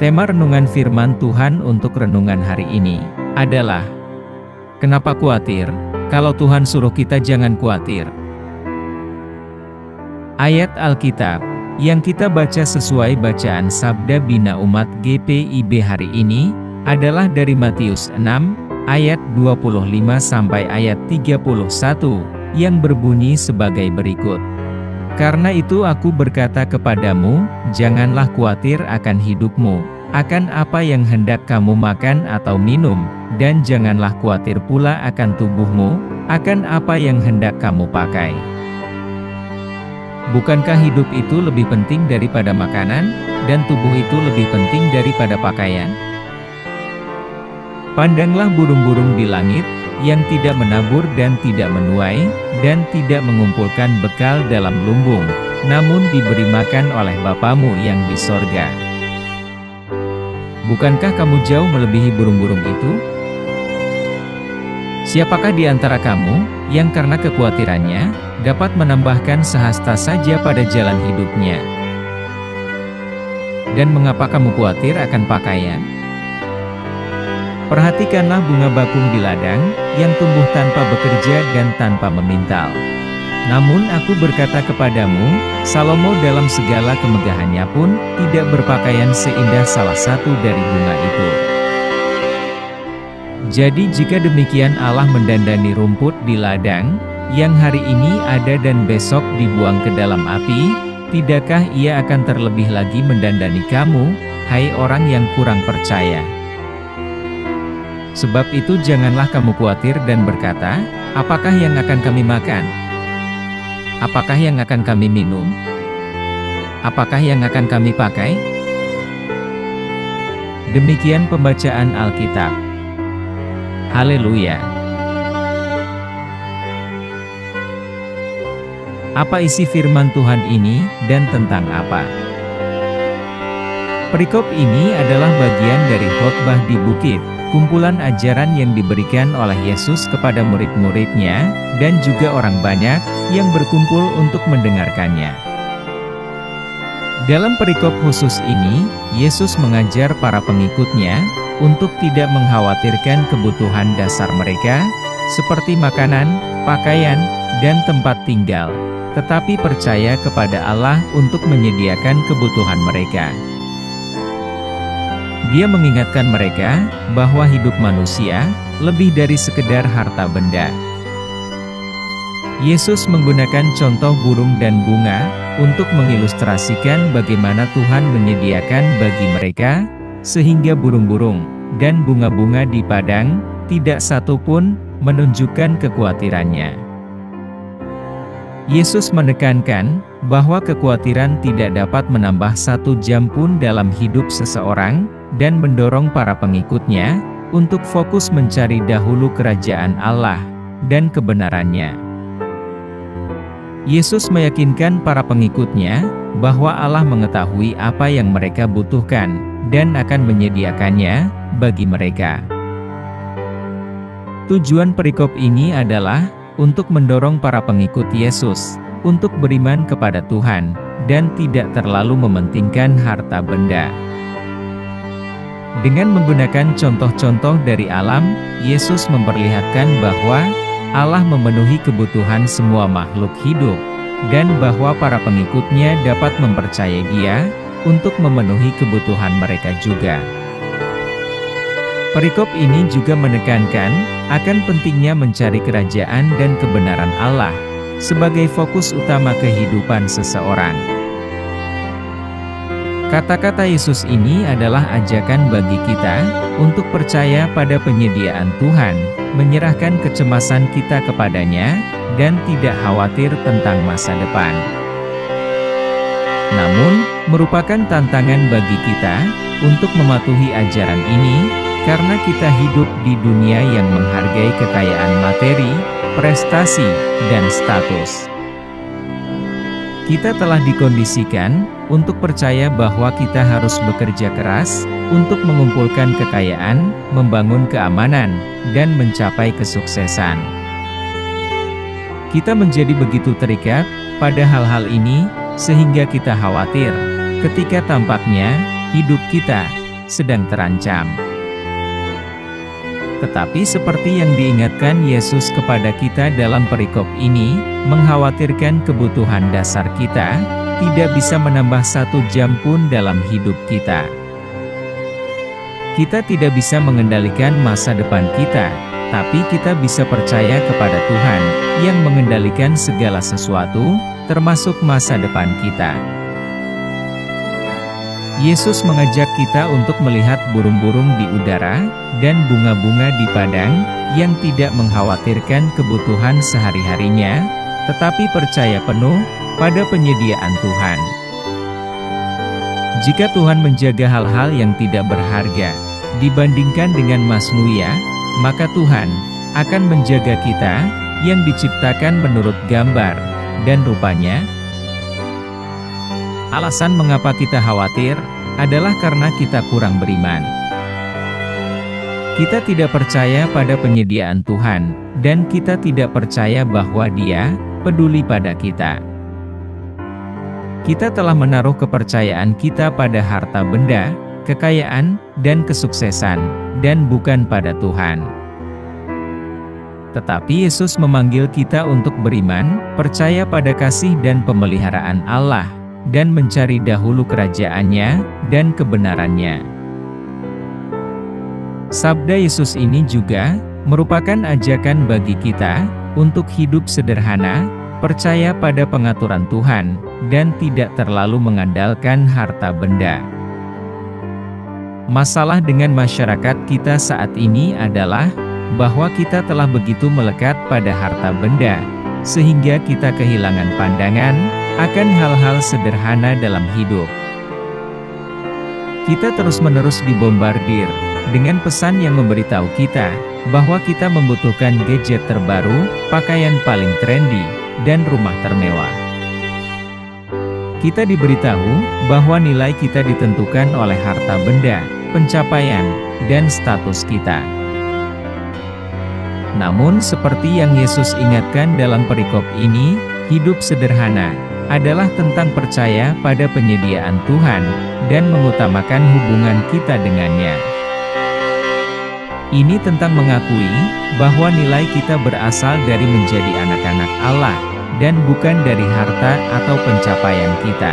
Tema renungan firman Tuhan untuk renungan hari ini adalah, kenapa khawatir? Kalau Tuhan suruh kita jangan khawatir. Ayat Alkitab yang kita baca sesuai bacaan Sabda Bina Umat GPIB hari ini adalah dari Matius 6 ayat 25 sampai ayat 31 yang berbunyi sebagai berikut. Karena itu aku berkata kepadamu, janganlah khawatir akan hidupmu, akan apa yang hendak kamu makan atau minum, dan janganlah khawatir pula akan tubuhmu, akan apa yang hendak kamu pakai. Bukankah hidup itu lebih penting daripada makanan, dan tubuh itu lebih penting daripada pakaian? Pandanglah burung-burung di langit, yang tidak menabur dan tidak menuai, dan tidak mengumpulkan bekal dalam lumbung, namun diberi makan oleh Bapamu yang di sorga. Bukankah kamu jauh melebihi burung-burung itu? Siapakah di antara kamu, yang karena kekhawatirannya, dapat menambahkan sehasta saja pada jalan hidupnya? Dan mengapa kamu khawatir akan pakaian? Perhatikanlah bunga bakung di ladang, yang tumbuh tanpa bekerja dan tanpa memintal. Namun aku berkata kepadamu, Salomo dalam segala kemegahannya pun, tidak berpakaian seindah salah satu dari bunga itu. Jadi jika demikian Allah mendandani rumput di ladang, yang hari ini ada dan besok dibuang ke dalam api, tidakkah Ia akan terlebih lagi mendandani kamu, hai orang yang kurang percaya? Sebab itu janganlah kamu khawatir dan berkata, apakah yang akan kami makan? Apakah yang akan kami minum? Apakah yang akan kami pakai? Demikian pembacaan Alkitab. Haleluya. Apa isi firman Tuhan ini, dan tentang apa? Perikop ini adalah bagian dari khotbah di bukit, kumpulan ajaran yang diberikan oleh Yesus kepada murid-muridnya, dan juga orang banyak, yang berkumpul untuk mendengarkannya. Dalam perikop khusus ini, Yesus mengajar para pengikutnya, untuk tidak mengkhawatirkan kebutuhan dasar mereka, seperti makanan, pakaian, dan tempat tinggal, tetapi percaya kepada Allah untuk menyediakan kebutuhan mereka. Dia mengingatkan mereka, bahwa hidup manusia, lebih dari sekedar harta benda. Yesus menggunakan contoh burung dan bunga, untuk mengilustrasikan bagaimana Tuhan menyediakan bagi mereka, sehingga burung-burung, dan bunga-bunga di padang, tidak satu pun, menunjukkan kekhawatirannya. Yesus menekankan, bahwa kekhawatiran tidak dapat menambah satu jam pun dalam hidup seseorang, dan mendorong para pengikutnya, untuk fokus mencari dahulu kerajaan Allah, dan kebenarannya. Yesus meyakinkan para pengikutnya, bahwa Allah mengetahui apa yang mereka butuhkan, dan akan menyediakannya, bagi mereka. Tujuan perikop ini adalah, untuk mendorong para pengikut Yesus, untuk beriman kepada Tuhan, dan tidak terlalu mementingkan harta benda. Dengan menggunakan contoh-contoh dari alam, Yesus memperlihatkan bahwa Allah memenuhi kebutuhan semua makhluk hidup, dan bahwa para pengikutnya dapat mempercayai Dia, untuk memenuhi kebutuhan mereka juga. Perikop ini juga menekankan, akan pentingnya mencari kerajaan dan kebenaran Allah, sebagai fokus utama kehidupan seseorang. Kata-kata Yesus ini adalah ajakan bagi kita, untuk percaya pada penyediaan Tuhan, menyerahkan kecemasan kita kepadanya, dan tidak khawatir tentang masa depan. Namun, merupakan tantangan bagi kita, untuk mematuhi ajaran ini, karena kita hidup di dunia yang menghargai kekayaan materi, prestasi, dan status. Kita telah dikondisikan, untuk percaya bahwa kita harus bekerja keras, untuk mengumpulkan kekayaan, membangun keamanan, dan mencapai kesuksesan. Kita menjadi begitu terikat, pada hal-hal ini, sehingga kita khawatir, ketika tampaknya, hidup kita, sedang terancam. Tetapi seperti yang diingatkan Yesus kepada kita dalam perikop ini, mengkhawatirkan kebutuhan dasar kita, tidak bisa menambah 1 jam pun dalam hidup kita. Kita tidak bisa mengendalikan masa depan kita, tapi kita bisa percaya kepada Tuhan, yang mengendalikan segala sesuatu, termasuk masa depan kita. Yesus mengajak kita untuk melihat burung-burung di udara, dan bunga-bunga di padang, yang tidak mengkhawatirkan kebutuhan sehari-harinya, tetapi percaya penuh pada penyediaan Tuhan. Jika Tuhan menjaga hal-hal yang tidak berharga, dibandingkan dengan Mazmur, maka Tuhan akan menjaga kita, yang diciptakan menurut gambar dan rupanya. Alasan mengapa kita khawatir, adalah karena kita kurang beriman. Kita tidak percaya pada penyediaan Tuhan, dan kita tidak percaya bahwa Dia peduli pada kita. Kita telah menaruh kepercayaan kita pada harta benda, kekayaan, dan kesuksesan, dan bukan pada Tuhan. Tetapi Yesus memanggil kita untuk beriman, percaya pada kasih dan pemeliharaan Allah, dan mencari dahulu kerajaan-Nya dan kebenaran-Nya. Sabda Yesus ini juga merupakan ajakan bagi kita untuk hidup sederhana, percaya pada pengaturan Tuhan, dan tidak terlalu mengandalkan harta benda. Masalah dengan masyarakat kita saat ini adalah bahwa kita telah begitu melekat pada harta benda, sehingga kita kehilangan pandangan akan hal-hal sederhana dalam hidup. Kita terus-menerus dibombardir dengan pesan yang memberitahu kita bahwa kita membutuhkan gadget terbaru, pakaian paling trendy, dan rumah termewah. Kita diberitahu bahwa nilai kita ditentukan oleh harta benda, pencapaian, dan status kita. Namun seperti yang Yesus ingatkan dalam perikop ini, hidup sederhana adalah tentang percaya pada penyediaan Tuhan, dan mengutamakan hubungan kita dengannya. Ini tentang mengakui bahwa nilai kita berasal dari menjadi anak-anak Allah, dan bukan dari harta atau pencapaian kita.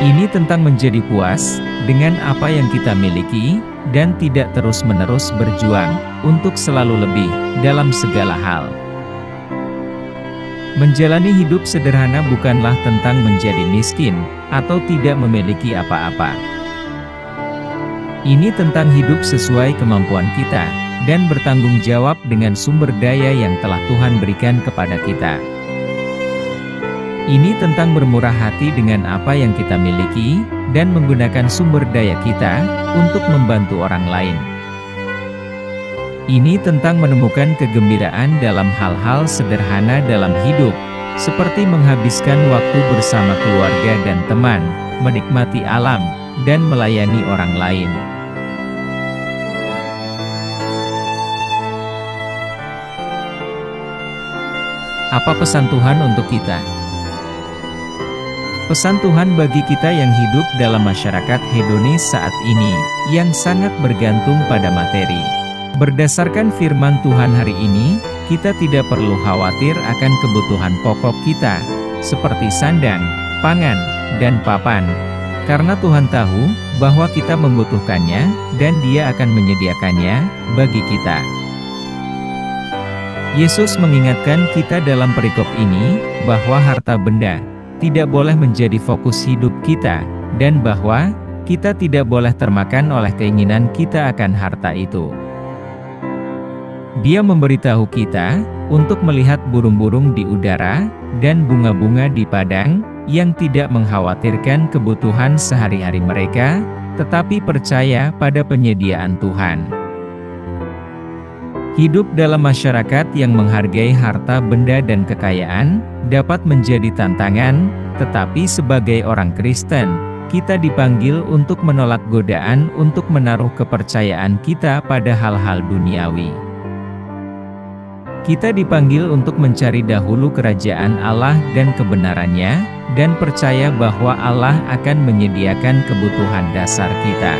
Ini tentang menjadi puas dengan apa yang kita miliki, dan tidak terus-menerus berjuang untuk selalu lebih dalam segala hal. Menjalani hidup sederhana bukanlah tentang menjadi miskin, atau tidak memiliki apa-apa. Ini tentang hidup sesuai kemampuan kita, dan bertanggung jawab dengan sumber daya yang telah Tuhan berikan kepada kita. Ini tentang bermurah hati dengan apa yang kita miliki, dan menggunakan sumber daya kita untuk membantu orang lain. Ini tentang menemukan kegembiraan dalam hal-hal sederhana dalam hidup, seperti menghabiskan waktu bersama keluarga dan teman, menikmati alam, dan melayani orang lain. Apa pesan Tuhan untuk kita? Pesan Tuhan bagi kita yang hidup dalam masyarakat hedonis saat ini, yang sangat bergantung pada materi. Berdasarkan firman Tuhan hari ini, kita tidak perlu khawatir akan kebutuhan pokok kita, seperti sandang, pangan, dan papan, karena Tuhan tahu bahwa kita membutuhkannya, dan Dia akan menyediakannya bagi kita. Yesus mengingatkan kita dalam perikop ini, bahwa harta benda tidak boleh menjadi fokus hidup kita, dan bahwa kita tidak boleh termakan oleh keinginan kita akan harta itu. Dia memberitahu kita untuk melihat burung-burung di udara, dan bunga-bunga di padang, yang tidak mengkhawatirkan kebutuhan sehari-hari mereka, tetapi percaya pada penyediaan Tuhan. Hidup dalam masyarakat yang menghargai harta benda dan kekayaan, dapat menjadi tantangan, tetapi sebagai orang Kristen, kita dipanggil untuk menolak godaan untuk menaruh kepercayaan kita pada hal-hal duniawi. Kita dipanggil untuk mencari dahulu kerajaan Allah dan kebenaran-Nya, dan percaya bahwa Allah akan menyediakan kebutuhan dasar kita.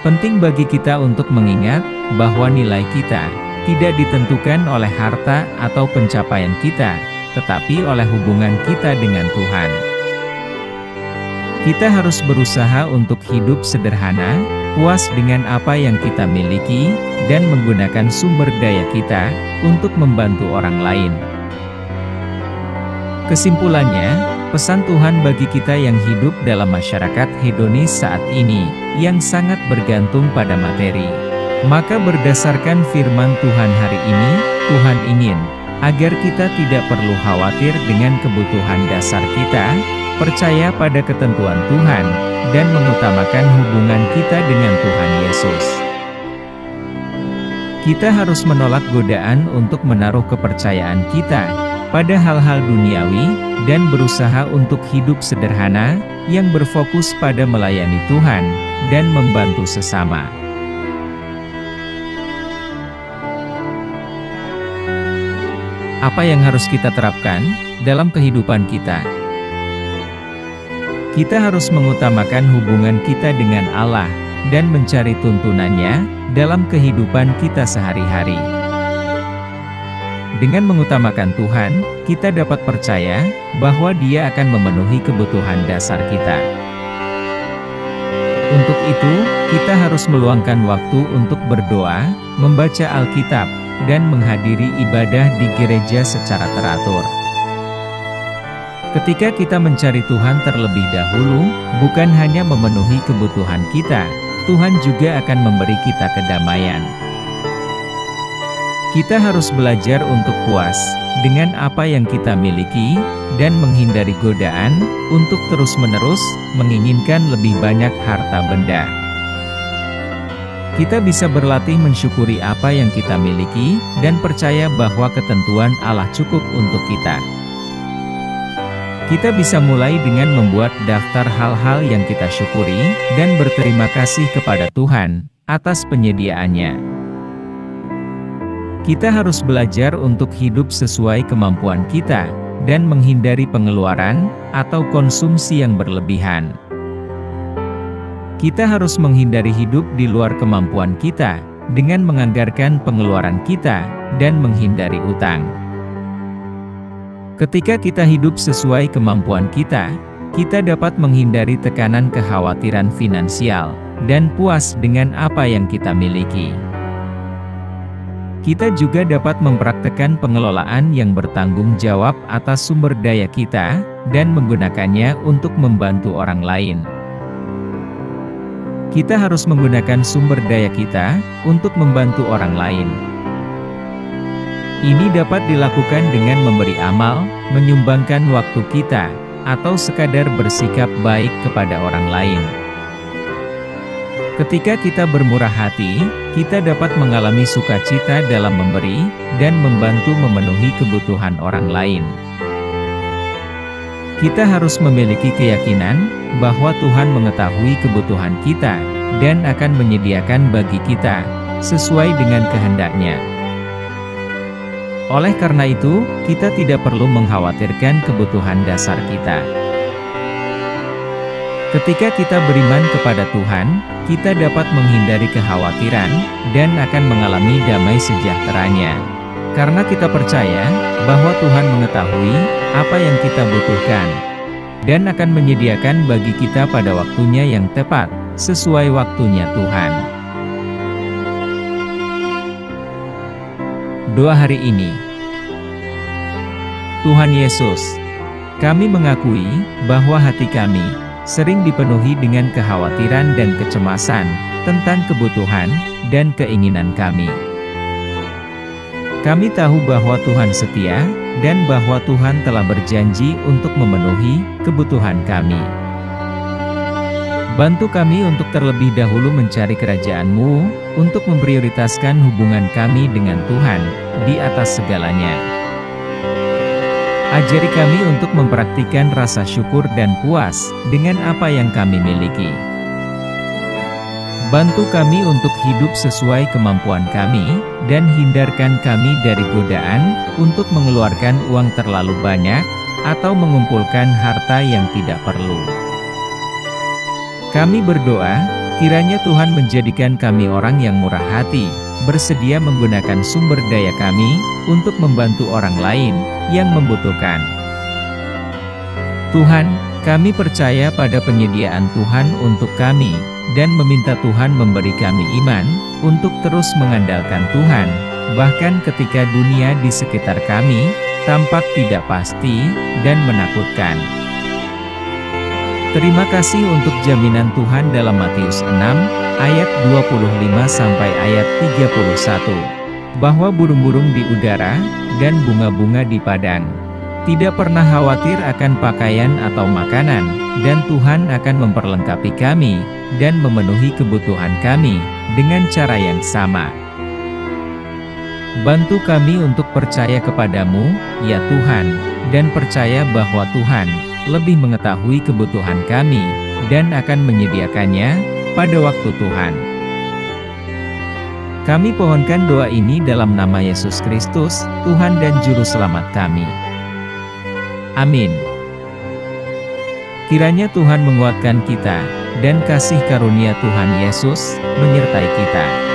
Penting bagi kita untuk mengingat bahwa nilai kita tidak ditentukan oleh harta atau pencapaian kita, tetapi oleh hubungan kita dengan Tuhan. Kita harus berusaha untuk hidup sederhana, puas dengan apa yang kita miliki, dan menggunakan sumber daya kita untuk membantu orang lain. Kesimpulannya, pesan Tuhan bagi kita yang hidup dalam masyarakat hedonis saat ini, yang sangat bergantung pada materi. Maka berdasarkan firman Tuhan hari ini, Tuhan ingin agar kita tidak perlu khawatir dengan kebutuhan dasar kita, percaya pada ketentuan Tuhan, dan mengutamakan hubungan kita dengan Tuhan Yesus. Kita harus menolak godaan untuk menaruh kepercayaan kita pada hal-hal duniawi, dan berusaha untuk hidup sederhana, yang berfokus pada melayani Tuhan, dan membantu sesama. Apa yang harus kita terapkan dalam kehidupan kita? Kita harus mengutamakan hubungan kita dengan Allah, dan mencari tuntunannya dalam kehidupan kita sehari-hari. Dengan mengutamakan Tuhan, kita dapat percaya bahwa Dia akan memenuhi kebutuhan dasar kita. Untuk itu, kita harus meluangkan waktu untuk berdoa, membaca Alkitab, dan menghadiri ibadah di gereja secara teratur. Ketika kita mencari Tuhan terlebih dahulu, bukan hanya memenuhi kebutuhan kita, Tuhan juga akan memberi kita kedamaian. Kita harus belajar untuk puas dengan apa yang kita miliki, dan menghindari godaan untuk terus-menerus menginginkan lebih banyak harta benda. Kita bisa berlatih mensyukuri apa yang kita miliki, dan percaya bahwa ketentuan Allah cukup untuk kita. Kita bisa mulai dengan membuat daftar hal-hal yang kita syukuri, dan berterima kasih kepada Tuhan atas penyediaannya. Kita harus belajar untuk hidup sesuai kemampuan kita, dan menghindari pengeluaran atau konsumsi yang berlebihan. Kita harus menghindari hidup di luar kemampuan kita, dengan menganggarkan pengeluaran kita, dan menghindari utang. Ketika kita hidup sesuai kemampuan kita dapat menghindari tekanan kekhawatiran finansial, dan puas dengan apa yang kita miliki. Kita juga dapat mempraktekkan pengelolaan yang bertanggung jawab atas sumber daya kita, dan menggunakannya untuk membantu orang lain. Kita harus menggunakan sumber daya kita untuk membantu orang lain. Ini dapat dilakukan dengan memberi amal, menyumbangkan waktu kita, atau sekadar bersikap baik kepada orang lain. Ketika kita bermurah hati, kita dapat mengalami sukacita dalam memberi, dan membantu memenuhi kebutuhan orang lain. Kita harus memiliki keyakinan bahwa Tuhan mengetahui kebutuhan kita, dan akan menyediakan bagi kita sesuai dengan kehendak-Nya. Oleh karena itu, kita tidak perlu mengkhawatirkan kebutuhan dasar kita. Ketika kita beriman kepada Tuhan, kita dapat menghindari kekhawatiran, dan akan mengalami damai sejahteranya. Karena kita percaya bahwa Tuhan mengetahui apa yang kita butuhkan, dan akan menyediakan bagi kita pada waktunya yang tepat, sesuai waktunya Tuhan. Doa hari ini. Tuhan Yesus, kami mengakui bahwa hati kami sering dipenuhi dengan kekhawatiran dan kecemasan tentang kebutuhan dan keinginan kami. Kami tahu bahwa Tuhan setia, dan bahwa Tuhan telah berjanji untuk memenuhi kebutuhan kami. Bantu kami untuk terlebih dahulu mencari kerajaan-Mu, untuk memprioritaskan hubungan kami dengan Tuhan di atas segalanya. Ajari kami untuk mempraktikkan rasa syukur dan puas dengan apa yang kami miliki. Bantu kami untuk hidup sesuai kemampuan kami, dan hindarkan kami dari godaan untuk mengeluarkan uang terlalu banyak, atau mengumpulkan harta yang tidak perlu. Kami berdoa, kiranya Tuhan menjadikan kami orang yang murah hati, bersedia menggunakan sumber daya kami untuk membantu orang lain yang membutuhkan. Tuhan, kami percaya pada penyediaan Tuhan untuk kami, dan meminta Tuhan memberi kami iman untuk terus mengandalkan Tuhan, bahkan ketika dunia di sekitar kami tampak tidak pasti dan menakutkan. Terima kasih untuk jaminan Tuhan dalam Matius 6, ayat 25 sampai ayat 31, bahwa burung-burung di udara dan bunga-bunga di padang tidak pernah khawatir akan pakaian atau makanan, dan Tuhan akan memperlengkapi kami dan memenuhi kebutuhan kami dengan cara yang sama. Bantu kami untuk percaya kepadamu, ya Tuhan, dan percaya bahwa Tuhan lebih mengetahui kebutuhan kami dan akan menyediakannya pada waktu Tuhan. Kami pohonkan doa ini dalam nama Yesus Kristus, Tuhan dan Juru Selamat kami. Amin. Kiranya Tuhan menguatkan kita, dan kasih karunia Tuhan Yesus menyertai kita.